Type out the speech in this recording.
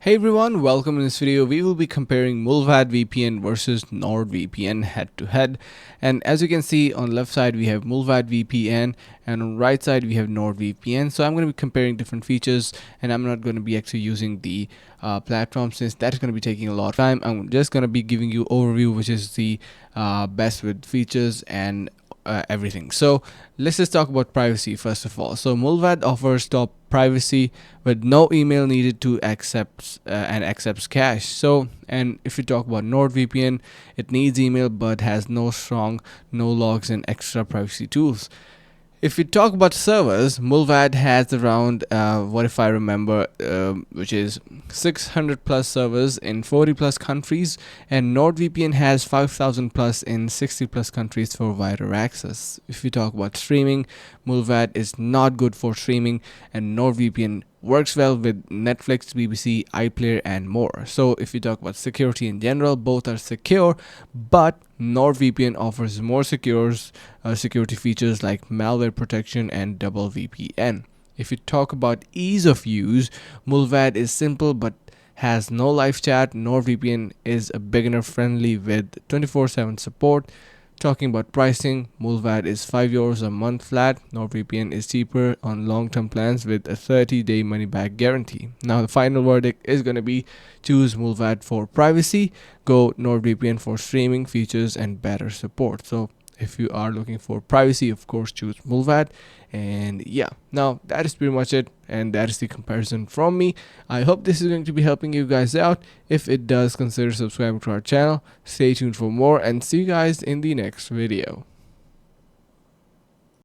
Hey everyone, welcome in this video. We will be comparing Mullvad VPN versus NordVPN head to head. And as you can see, on the left side we have Mullvad VPN and on the right side we have NordVPN. So I'm going to be comparing different features, and I'm not going to be actually using the platform since that is going to be taking a lot of time. I'm just going to be giving you overview which is the best with features and everything. So let's just talk about privacy first of all. So Mullvad offers top privacy with no email needed to accept and accepts cache. So, and if you talk about NordVPN, it needs email but has no logs and extra privacy tools. If we talk about servers, Mullvad has around, what if I remember, which is 600 plus servers in 40 plus countries, and NordVPN has 5,000 plus in 60 plus countries for wider access. If we talk about streaming, Mullvad is not good for streaming, and NordVPN works well with Netflix, BBC, iPlayer, and more. So if you talk about security in general, both are secure, but NordVPN offers more security features like malware protection and double VPN. If you talk about ease of use, Mullvad is simple but has no live chat. NordVPN is a beginner friendly with 24/7 support. Talking about pricing, Mullvad is €5 a month flat. NordVPN is cheaper on long-term plans with a 30-day money-back guarantee. Now the final verdict is going to be choose Mullvad for privacy, go NordVPN for streaming features and better support. So if you are looking for privacy, of course choose Mullvad. And yeah, now that is pretty much it, and that is the comparison from me. I hope this is going to be helping you guys out. If it does, consider subscribing to our channel. Stay tuned for more, and see you guys in the next video.